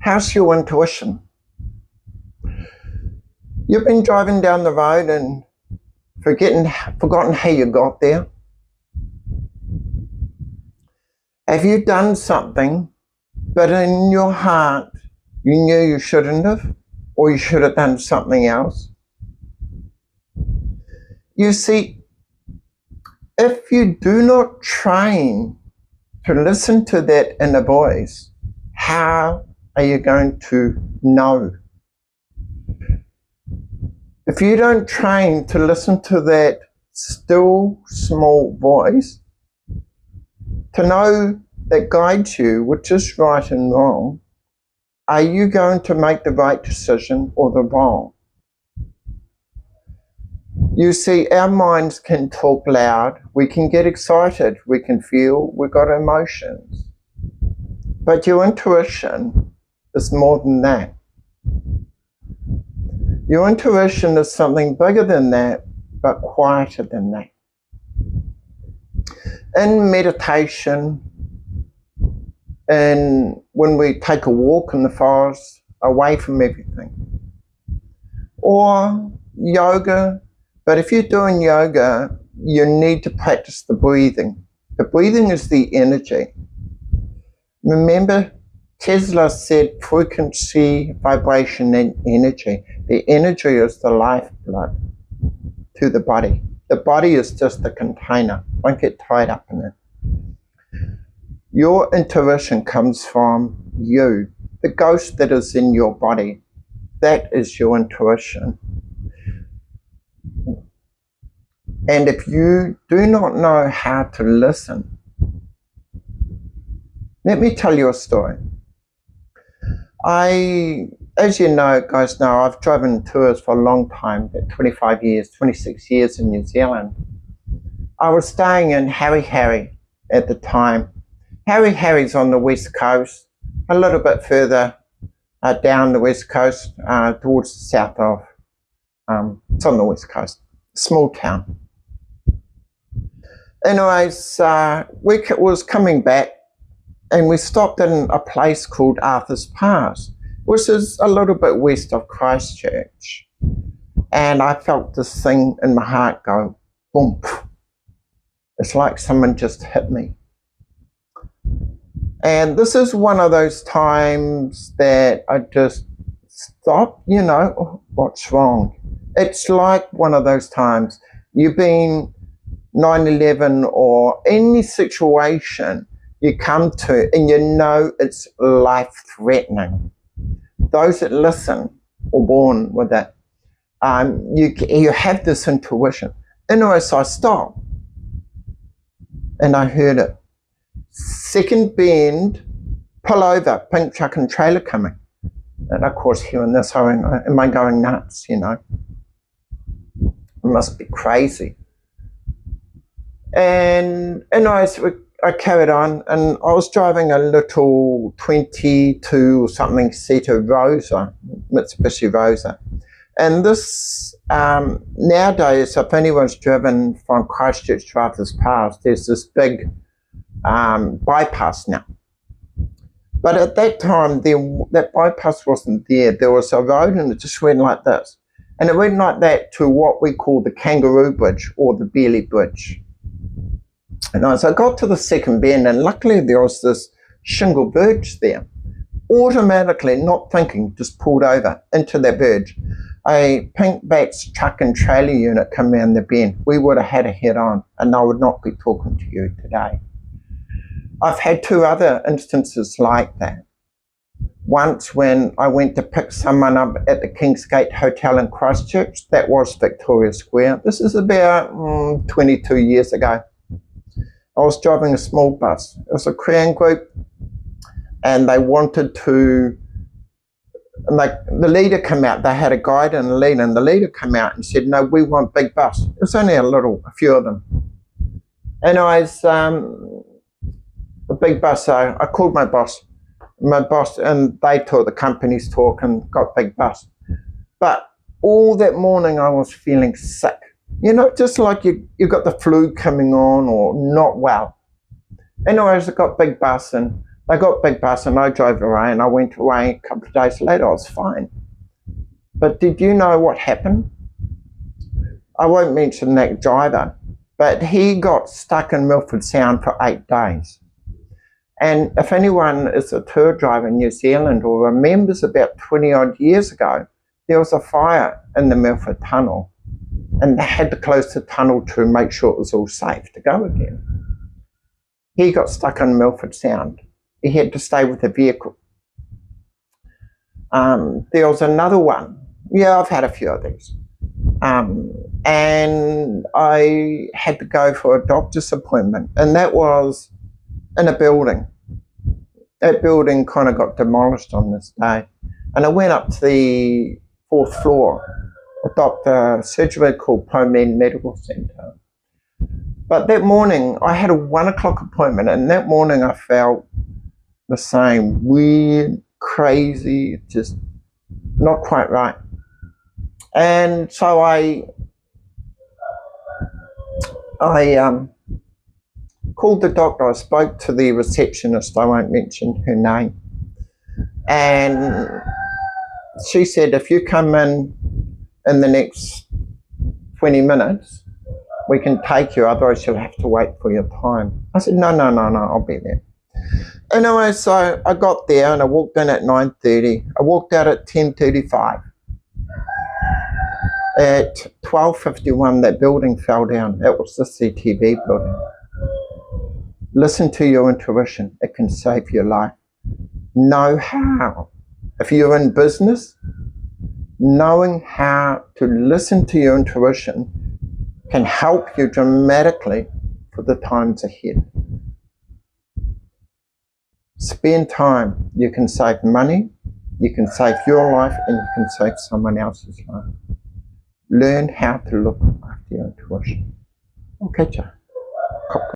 How's your intuition? You've been driving down the road and forgotten how you got there? Have you done something, but in your heart you knew you shouldn't have, or you should have done something else? You see, if you do not train to listen to that inner voice, how are you going to know? If you don't train to listen to that still small voice, to know that guides you, which is right and wrong, are you going to make the right decision or the wrong? You see, our minds can talk loud, we can get excited, we can feel, we've got emotions. But your intuition is more than that. Your intuition is something bigger than that, but quieter than that. In meditation, and when we take a walk in the forest, away from everything, or yoga, but if you're doing yoga, you need to practice the breathing. The breathing is the energy. Remember, Tesla said frequency, vibration, and energy. The energy is the lifeblood to the body. The body is just a container. Don't get tied up in it. Your intuition comes from you, the ghost that is in your body. That is your intuition. And if you do not know how to listen, let me tell you a story. As you know, guys know, I've driven tours for a long time, 25 years, 26 years in New Zealand. I was staying in Harry at the time. Harry's on the west coast, a little bit further down the west coast, towards the south of, it's on the west coast, small town. Anyways, we was coming back and we stopped in a place called Arthur's Pass, which is a little bit west of Christchurch. And I felt this thing in my heart go, boom. It's like someone just hit me. And this is one of those times that I just stopped, what's wrong? It's like one of those times you've been 9/11 or any situation you come to and you know it's life-threatening. Those that listen are born with it. You have this intuition. Anyway, so I stopped and I heard it. Second bend, pull over, pink truck and trailer coming. And of course, hearing this, am I going nuts, It must be crazy. And I carried on, and I was driving a little 22 or something seater Rosa, Mitsubishi Rosa. And this, nowadays, if anyone's driven from Christchurch to Arthur's Pass, there's this big bypass now. But at that time, that bypass wasn't there. There was a road and it just went like this. And it went like that to what we call the Kangaroo Bridge or the Belly Bridge. And as I got to the second bend, and luckily there was this shingle verge there, automatically, not thinking, just pulled over into that verge. A pink Bats truck and trailer unit come around the bend. We would have had a head-on, and I would not be talking to you today. I've had two other instances like that. Once when I went to pick someone up at the Kingsgate Hotel in Christchurch, that was Victoria Square. This is about 22 years ago. I was driving a small bus. It was a Korean group, and they wanted to, the leader came out. They had a guide and a leader, and the leader came out and said, no, we want big bus. It was only a few of them. And a big bus, so I called my boss, and they taught the company's talk and got big bus. But all that morning I was feeling sick. Just like you got the flu coming on or not well. Anyways, I got big bus and They got big bus and I drove away, and I went away a couple of days later. I was fine. But did you know what happened? I won't mention that driver, but he got stuck in Milford Sound for 8 days. And if anyone is a tour driver in New Zealand or remembers about 20 odd years ago, there was a fire in the Milford Tunnel, and they had to close the tunnel to make sure it was all safe to go again. He got stuck in Milford Sound. He had to stay with the vehicle. There was another one. Yeah, I've had a few of these. And I had to go for a doctor's appointment, and that was in a building. That building kind of got demolished on this day. And I went up to the 4th floor, a surgery called ProMed Medical Centre. But that morning, I had a 1 o'clock appointment, and that morning I felt the same, weird, crazy, just not quite right. And so I called the doctor. I spoke to the receptionist, I won't mention her name, and she said, if you come in the next 20 minutes, we can take you, otherwise you'll have to wait for your time. I said, no, I'll be there. Anyway, so I got there and I walked in at 9:30. I walked out at 10:35. At 12:51, that building fell down. It was the CTV building. Listen to your intuition. It can save your life. Know how. If you're in business, knowing how to listen to your intuition can help you dramatically for the times ahead. Spend time. You can save money, you can save your life, and you can save someone else's life. Learn how to look after your intuition. I'll catch you.